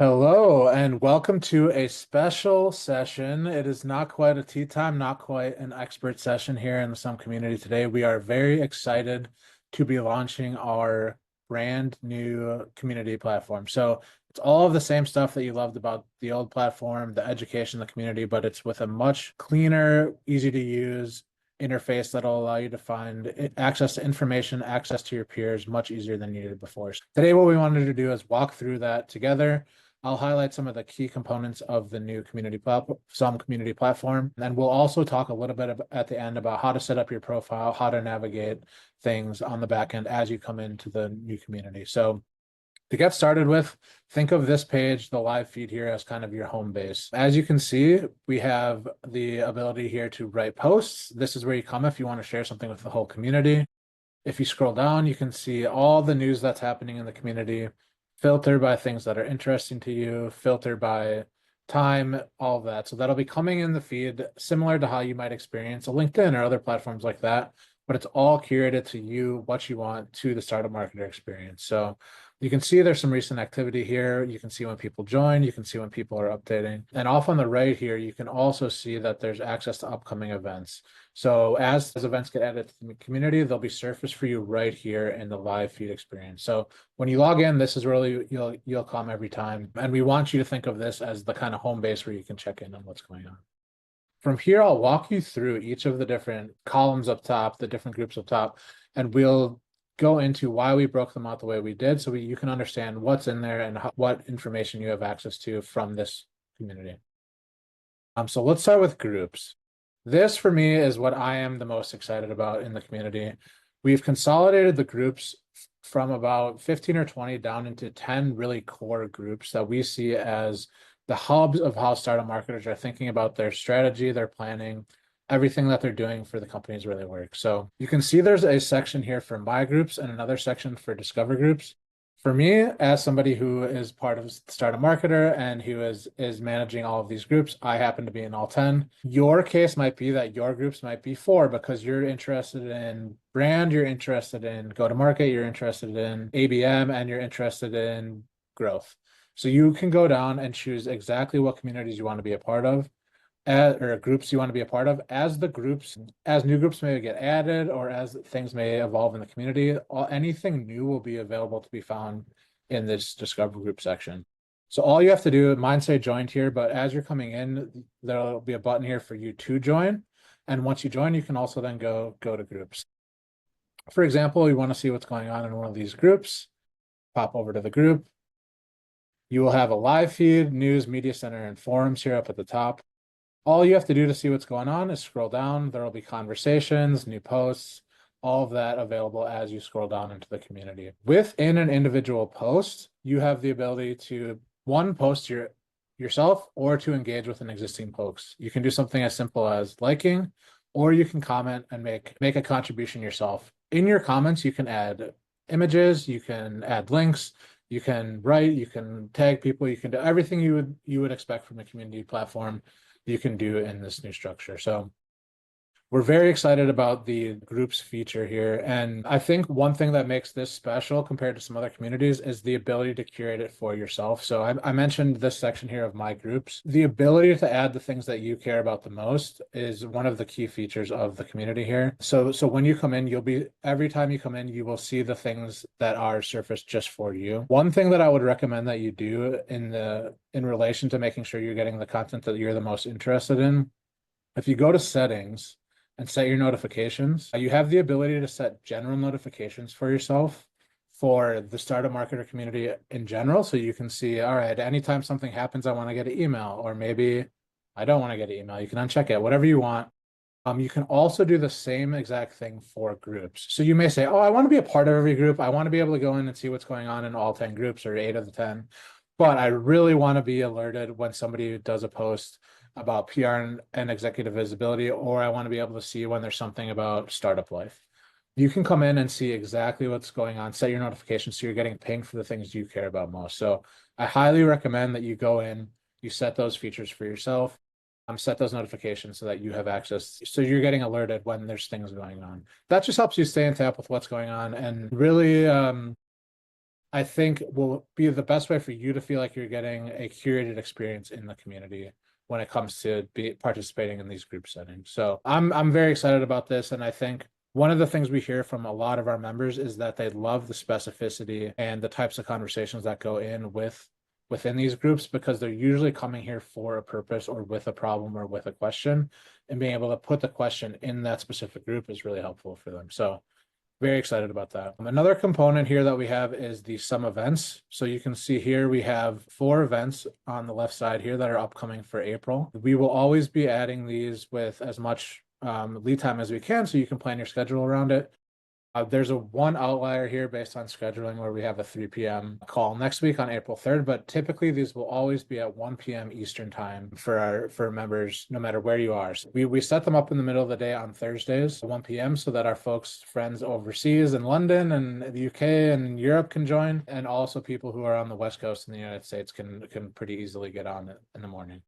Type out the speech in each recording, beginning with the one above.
Hello and welcome to a special session. It is not quite a tea time, not quite an expert session here in the Sum community today. We are very excited to be launching our brand new community platform. So it's all of the same stuff that you loved about the old platform, the education, the community, but it's with a much cleaner, easy to use interface that'll allow you to find access to information, access to your peers much easier than you did before. So today, what we wanted to do is walk through that together. I'll highlight some of the key components of the new Sum community platform. And we'll also talk a little bit at the end about how to set up your profile, how to navigate things on the back end as you come into the new community. So to get started with, think of this page, the live feed here, as kind of your home base. As you can see, we have the ability here to write posts. This is where you come if you want to share something with the whole community. If you scroll down, you can see all the news that's happening in the community, filter by things that are interesting to you, filter by time, all of that. So that'll be coming in the feed, similar to how you might experience a LinkedIn or other platforms like that, but it's all curated to you, what you want to the startup marketer experience. So you can see there's some recent activity here. You can see when people join, you can see when people are updating. And off on the right here, you can also see that there's access to upcoming events. So as events get added to the community, they'll be surfaced for you right here in the live feed experience. So when you log in, this is really you'll come every time. And we want you to think of this as the kind of home base where you can check in on what's going on. From here, I'll walk you through each of the different columns up top, the different groups up top, and we'll go into why we broke them out the way we did so you can understand what's in there and what information you have access to from this community. So let's start with groups. This for me is what I am the most excited about in the community. We've consolidated the groups from about 15 or 20 down into 10 really core groups that we see as the hubs of how startup marketers are thinking about their strategy, their planning, everything that they're doing for the companies where they work. So you can see there's a section here for my groups and another section for discover groups. For me, as somebody who is part of Startup Marketer and who is managing all of these groups, I happen to be in all 10. Your case might be that your groups might be 4 because you're interested in brand, you're interested in go-to-market, you're interested in ABM, and you're interested in growth. So you can go down and choose exactly what communities you want to be a part of, or groups you want to be a part of. As new groups may get added or as things may evolve in the community, anything new will be available to be found in this discover group section. So all you have to do, mine say joined here, but as you're coming in, there'll be a button here for you to join. And once you join, you can also then go to groups. For example, you want to see what's going on in one of these groups, pop over to the group. You will have a live feed, news, media center, and forums here up at the top. All you have to do to see what's going on is scroll down. There will be conversations, new posts, all of that available as you scroll down into the community. Within an individual post, you have the ability to post yourself or to engage with an existing post. You can do something as simple as liking, or you can comment and make a contribution yourself. In your comments, you can add images, you can add links, you can write, you can tag people, you can do everything you would expect from a community platform you can do in this new structure. So we're very excited about the groups feature here. And I think one thing that makes this special compared to some other communities is the ability to curate it for yourself. So I mentioned this section here of my groups. The ability to add the things that you care about the most is one of the key features of the community here. So when you come in, every time you come in, you will see the things that are surfaced just for you. One thing that I would recommend that you do in relation to making sure you're getting the content that you're the most interested in, if you go to settings, and set your notifications. You have the ability to set general notifications for yourself for the startup marketer community in general. So you can see, all right, anytime something happens, I want to get an email, or maybe I don't want to get an email. You can uncheck it, whatever you want. You can also do the same exact thing for groups. So you may say, oh, I want to be a part of every group. I want to be able to go in and see what's going on in all 10 groups or 8 of the 10. But I really want to be alerted when somebody does a post about PR and executive visibility, or I want to be able to see when there's something about startup life. You can come in and see exactly what's going on, set your notifications so you're getting pinged for the things you care about most. So I highly recommend that you go in, you set those features for yourself, set those notifications so that you have access, so you're getting alerted when there's things going on. That just helps you stay in tap with what's going on and really I think will be the best way for you to feel like you're getting a curated experience in the community when it comes to participating in these group settings. So I'm very excited about this, and I think one of the things we hear from a lot of our members is that they love the specificity and the types of conversations that go in within these groups, because they're usually coming here for a purpose or with a problem or with a question, and being able to put the question in that specific group is really helpful for them. So very excited about that. Another component here that we have is the some events. So you can see here we have 4 events on the left side here that are upcoming for April. We will always be adding these with as much lead time as we can, so you can plan your schedule around it. There's one outlier here based on scheduling where we have a 3 p.m. call next week on April 3rd, but typically these will always be at 1 p.m. Eastern time for members, no matter where you are. So we set them up in the middle of the day on Thursdays, 1 p.m., so that our folks, friends overseas in London and the UK and Europe can join, and also people who are on the West Coast in the United States can pretty easily get on it in the morning.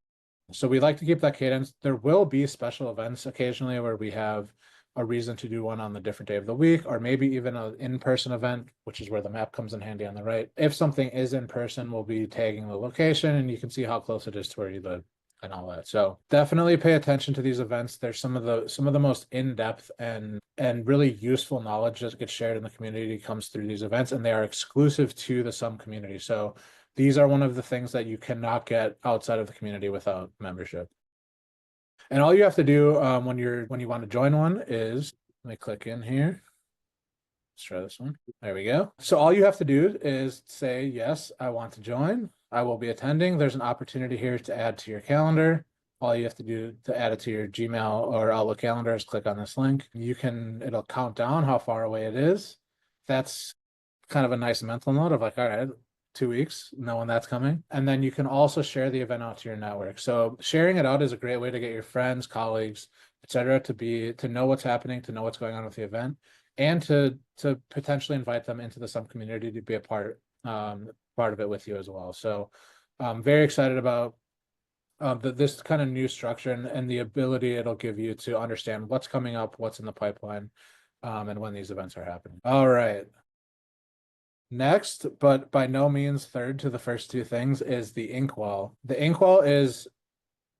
So we like to keep that cadence. There will be special events occasionally where we have a reason to do one on the different day of the week, or maybe even an in-person event, which is where the map comes in handy on the right. If something is in person, we'll be tagging the location and you can see how close it is to where you live and all that. So definitely pay attention to these events. There's some of the most in-depth and really useful knowledge that gets shared in the community comes through these events, and they are exclusive to the SUM community. So these are one of the things that you cannot get outside of the community without membership. And all you have to do when you want to join one is, let me click in here. Let's try this one. There we go. So all you have to do is say, yes, I want to join. I will be attending. There's an opportunity here to add to your calendar. All you have to do to add it to your Gmail or Outlook calendar is click on this link. It'll count down how far away it is. That's kind of a nice mental note of like, all right, 2 weeks, knowing that's coming. And then you can also share the event out to your network. So sharing it out is a great way to get your friends, colleagues, etc., to know what's happening, to know what's going on with the event, and to potentially invite them into the SUM community to be a part of it with you as well. So I'm very excited about this kind of new structure and the ability it'll give you to understand what's coming up, what's in the pipeline, and when these events are happening. All right. Next, but by no means third to the first 2 things, is the inkwell. The inkwell is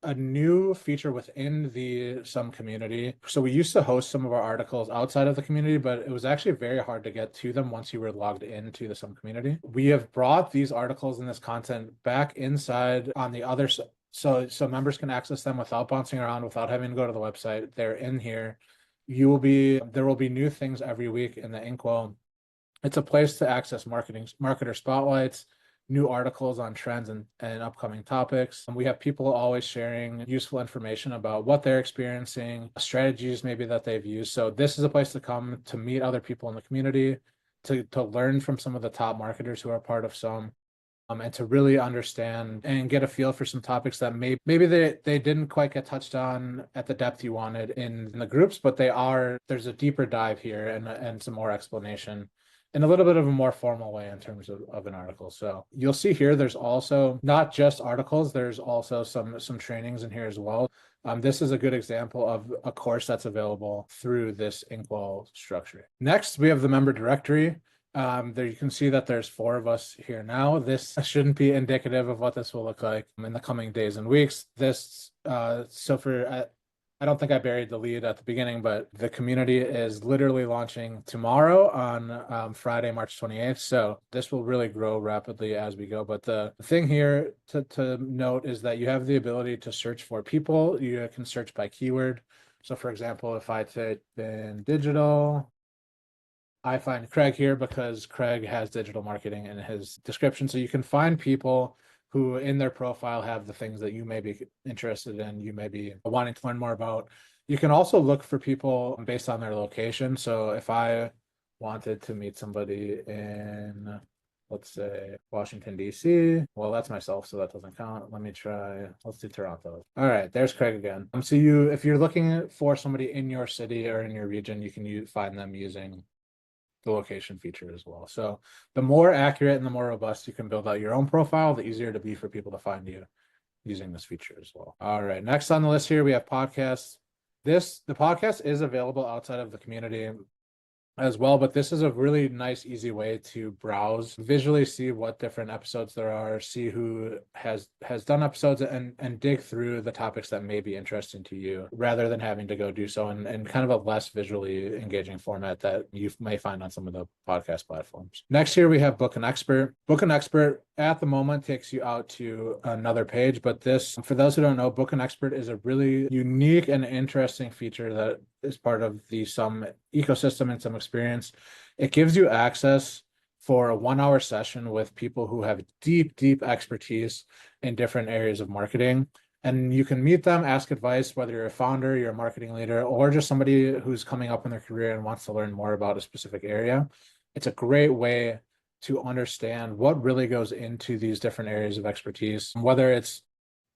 a new feature within the SUM community. So we used to host some of our articles outside of the community, but it was actually very hard to get to them once you were logged into the SUM community. We have brought these articles and this content back inside on the other side, so members can access them without bouncing around, without having to go to the website. They're in here. There will be new things every week in the inkwell. It's a place to access marketer spotlights, new articles on trends and upcoming topics. And we have people always sharing useful information about what they're experiencing, strategies maybe that they've used. So this is a place to come to meet other people in the community, to learn from some of the top marketers who are part of SUM, and to really understand and get a feel for some topics that maybe they didn't quite get touched on at the depth you wanted in the groups, but there's a deeper dive here and some more explanation in a little bit of a more formal way in terms of an article. So you'll see here, there's also not just articles, there's also some trainings in here as well. This is a good example of a course that's available through this inkwell structure. Next, we have the member directory. There you can see that there's 4 of us here now. This shouldn't be indicative of what this will look like in the coming days and weeks. I don't think I buried the lead at the beginning, but the community is literally launching tomorrow on Friday, March 28th. So this will really grow rapidly as we go. But the thing here to note is that you have the ability to search for people. You can search by keyword. So for example, if I type in digital, I find Craig here because Craig has digital marketing in his description. So you can find people who in their profile have the things that you may be interested in, you may be wanting to learn more about. You can also look for people based on their location. So if I wanted to meet somebody in, let's say, Washington, D.C., well, that's myself, so that doesn't count. Let's do Toronto. All right, there's Craig again. So if you're looking for somebody in your city or in your region, you can find them using the location feature as well. So the more accurate and the more robust you can build out your own profile, the easier to be for people to find you using this feature as well. All right, next on the list here, we have podcasts. The podcast is available outside of the community. as well, but this is a really nice, easy way to browse, visually see what different episodes there are, see who has done episodes, and dig through the topics that may be interesting to you, rather than having to go do so in kind of a less visually engaging format that you may find on some of the podcast platforms. Next here we have Book an Expert. Book an Expert at the moment takes you out to another page, but this, for those who don't know, Book an Expert is a really unique and interesting feature that is part of the Some ecosystem and Some experience. It gives you access for a 1 hour session with people who have deep expertise in different areas of marketing. And you can meet them, ask advice, whether you're a founder, you're a marketing leader, or just somebody who's coming up in their career and wants to learn more about a specific area. It's a great way to understand what really goes into these different areas of expertise, whether it's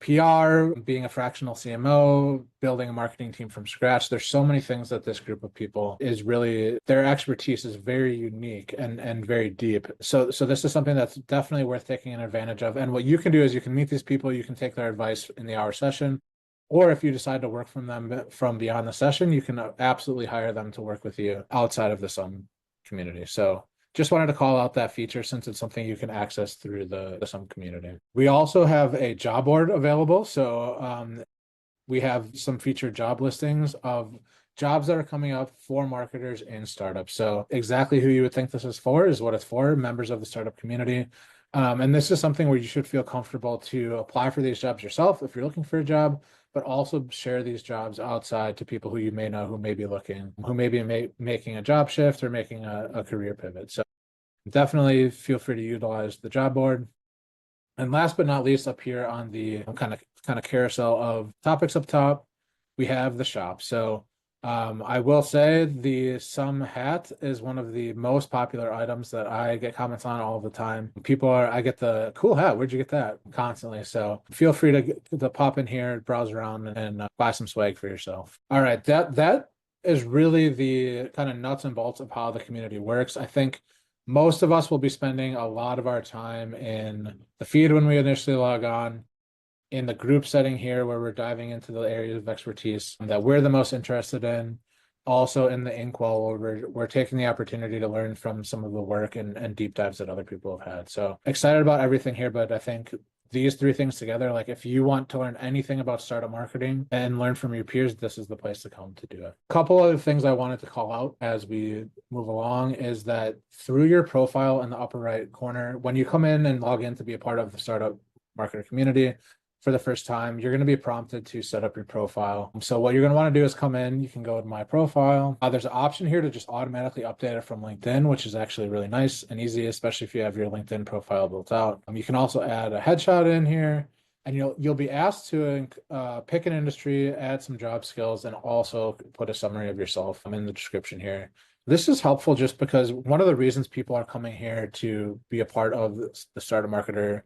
PR, being a fractional CMO, building a marketing team from scratch. There's so many things that this group of people is really, their expertise is very unique and very deep. So this is something that's definitely worth taking advantage of. And what you can do is you can meet these people, you can take their advice in the hour session, or if you decide to work from them from beyond the session, you can absolutely hire them to work with you outside of the Some community. So just wanted to call out that feature since it's something you can access through the Some community. We also have a job board available. So we have some featured job listings of jobs that are coming up for marketers in startups. So exactly who you would think this is for is what it's for, members of the startup community. And this is something where you should feel comfortable to apply for these jobs yourself if you're looking for a job, but also share these jobs outside to people who you may know who may be looking, who may be making a job shift or making a career pivot. So definitely feel free to utilize the job board. And last but not least, up here on the kind of carousel of topics up top, we have the shop. So I will say the Some hat is one of the most popular items that I get comments on all the time. I get the cool hat. Where'd you get that? Constantly. So feel free to pop in here, browse around, and buy some swag for yourself. All right, that is really the kind of nuts and bolts of how the community works. I think most of us will be spending a lot of our time in the feed when we initially log on, in the group setting here where we're diving into the areas of expertise that we're the most interested in. Also in the inkwell where we're taking the opportunity to learn from some of the work and deep dives that other people have had. So excited about everything here, but I think these three things together, like if you want to learn anything about startup marketing and learn from your peers, this is the place to come to do it. A couple other things I wanted to call out as we move along is that through your profile in the upper right corner, when you come in and log in to be a part of the startup marketer community for the first time, you're going to be prompted to set up your profile. So what you're going to want to do is come in, you can go to my profile. There's an option here to just automatically update it from LinkedIn, which is actually really nice and easy, especially if you have your LinkedIn profile built out. You can also add a headshot in here, and you'll be asked to pick an industry, add some job skills, and also put a summary of yourself in the description here. This is helpful just because one of the reasons people are coming here to be a part of the Startup Marketer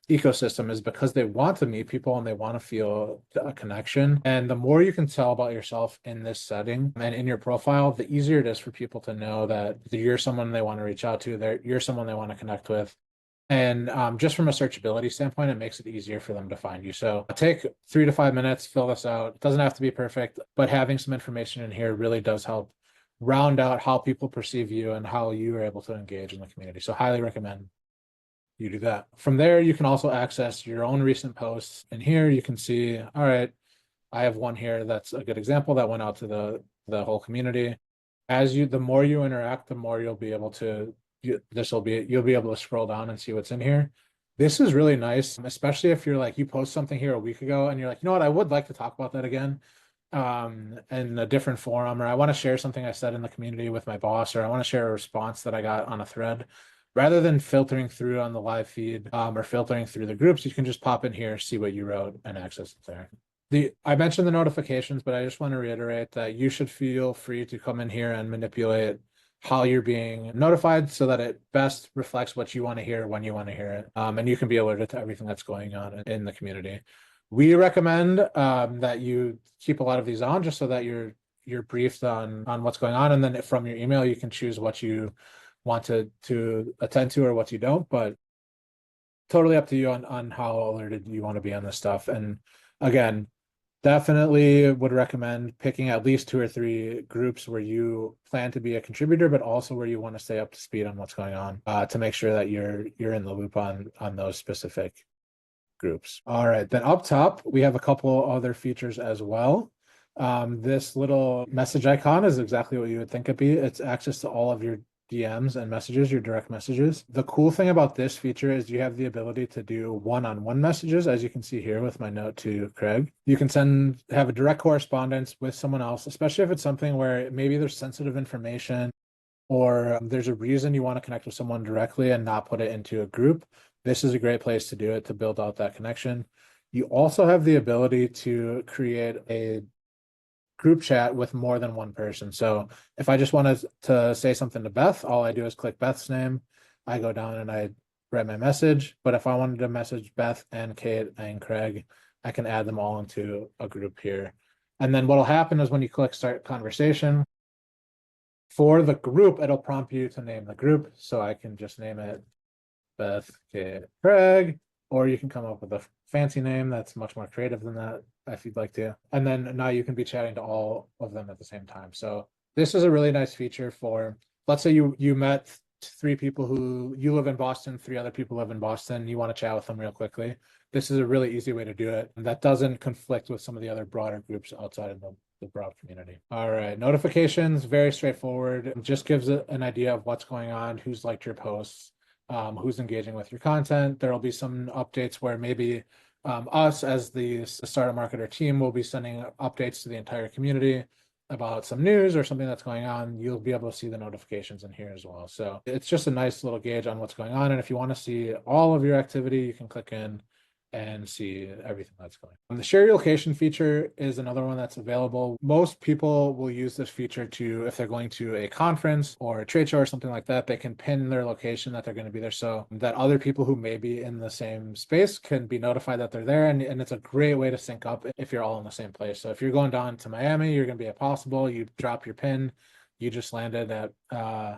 ecosystem is because they want to meet people and they want to feel a connection. And the more you can tell about yourself in this setting and in your profile, the easier it is for people to know that you're someone they want to reach out to, that you're someone they want to connect with. And just from a searchability standpoint, it makes it easier for them to find you. So take 3 to 5 minutes, fill this out. It doesn't have to be perfect, but having some information in here really does help round out how people perceive you and how you are able to engage in the community. So highly recommend you do that. From there, you can also access your own recent posts. And here you can see, all right, I have one here that's a good example that went out to the whole community. The more you interact, the more you'll be able to, you'll be able to scroll down and see what's in here. This is really nice, especially if you're like, you post something here a week ago and you're like, you know what, I would like to talk about that again in a different forum, or I want to share something I said in the community with my boss, or I want to share a response that I got on a thread. Rather than filtering through on the live feed or filtering through the groups, you can just pop in here, see what you wrote, and access it there. I mentioned the notifications, but I just want to reiterate that you should feel free to come in here and manipulate how you're being notified so that it best reflects what you want to hear when you want to hear it. And you can be alerted to everything that's going on in the community. We recommend that you keep a lot of these on just so that you're briefed on what's going on. And then from your email, you can choose what you want to attend to or what you don't, but totally up to you on how alerted you want to be on this stuff. And again, Definitely would recommend picking at least 2 or 3 groups where you plan to be a contributor, but also where you want to stay up to speed on what's going on, to make sure that you're in the loop on those specific groups. All right, then up top, we have a couple other features as well. This little message icon is exactly what you would think it'd be. It's access to all of your DMs and messages, your direct messages. The cool thing about this feature is you have the ability to do one-on-one messages, as you can see here with my note to Craig. You can have a direct correspondence with someone else, especially if it's something where maybe there's sensitive information or there's a reason you want to connect with someone directly and not put it into a group. This is a great place to do it to build out that connection. You also have the ability to create a group chat with more than one person. So if I just wanted to say something to Beth, all I do is click Beth's name. I go down and I write my message. But if I wanted to message Beth and Kate and Craig, I can add them all into a group here. And then what'll happen is when you click start conversation, for the group, it'll prompt you to name the group. So I can just name it Beth, Kate, Craig, or you can come up with a fancy name that's much more creative than that if you'd like to. And then now you can be chatting to all of them at the same time. So this is a really nice feature for, let's say you met 3 people who you live in Boston, 3 other people live in Boston, you want to chat with them real quickly. This is a really easy way to do it. And that doesn't conflict with some of the other broader groups outside of the broad community. All right, notifications, very straightforward. It just gives an idea of what's going on, who's liked your posts, who's engaging with your content. There'll be some updates where maybe us as the startup marketer team will be sending updates to the entire community about some news or something that's going on. You'll be able to see the notifications in here as well. So it's just a nice little gauge on what's going on. And if you want to see all of your activity, you can click in and see everything that's going on. The share your location feature is another one that's available. Most people will use this feature to, if they're going to a conference or a trade show or something like that, they can pin their location that they're going to be there so that other people who may be in the same space can be notified that they're there. And it's a great way to sync up if you're all in the same place. So if you're going down to Miami, you're going to be at Possible, you drop your pin, you just landed at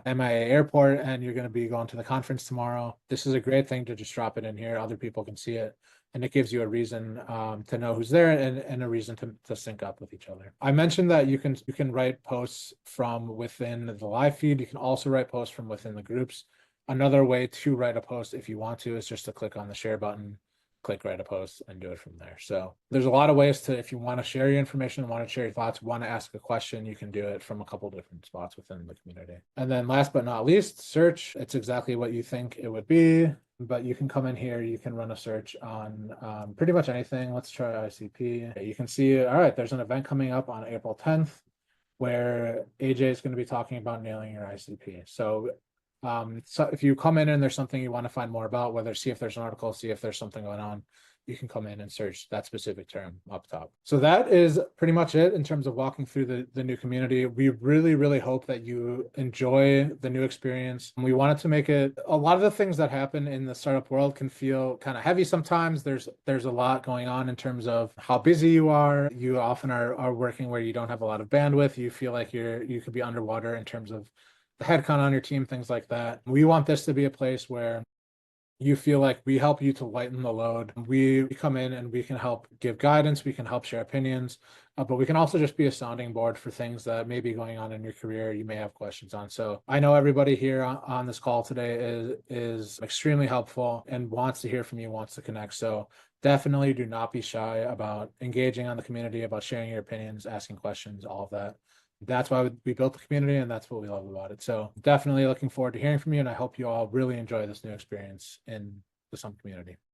MIA airport and you're going to be going to the conference tomorrow. This is a great thing to just drop it in here. Other people can see it. And it gives you a reason to know who's there and a reason to sync up with each other. I mentioned that you can write posts from within the live feed. You can also write posts from within the groups. Another way to write a post if you want to is just to click on the share button, click write a post and do it from there. So there's a lot of ways to, if you want to share your information, want to share your thoughts, want to ask a question, you can do it from a couple different spots within the community. And then last but not least, search. It's exactly what you think it would be, but you can come in here, you can run a search on pretty much anything. Let's try ICP. You can see, all right, there's an event coming up on April 10th where AJ is going to be talking about nailing your ICP. So if you come in and there's something you want to find more about, whether see if there's an article, see if there's something going on, you can come in and search that specific term up top. So that is pretty much it in terms of walking through the new community. We really, really hope that you enjoy the new experience. We wanted to make it, a lot of the things that happen in the startup world can feel kind of heavy sometimes. There's a lot going on in terms of how busy you are. You often are working where you don't have a lot of bandwidth. You feel like you could be underwater in terms of the headcount on your team, things like that. We want this to be a place where you feel like we help you to lighten the load. We come in and we can help give guidance, we can help share opinions, but we can also just be a sounding board for things that may be going on in your career you may have questions on. So I know everybody here on this call today is extremely helpful and wants to hear from you, wants to connect. So definitely do not be shy about engaging on the community, about sharing your opinions, asking questions, all of that. That's why we built the community and that's what we love about it. So definitely looking forward to hearing from you. And I hope you all really enjoy this new experience in the Sum community.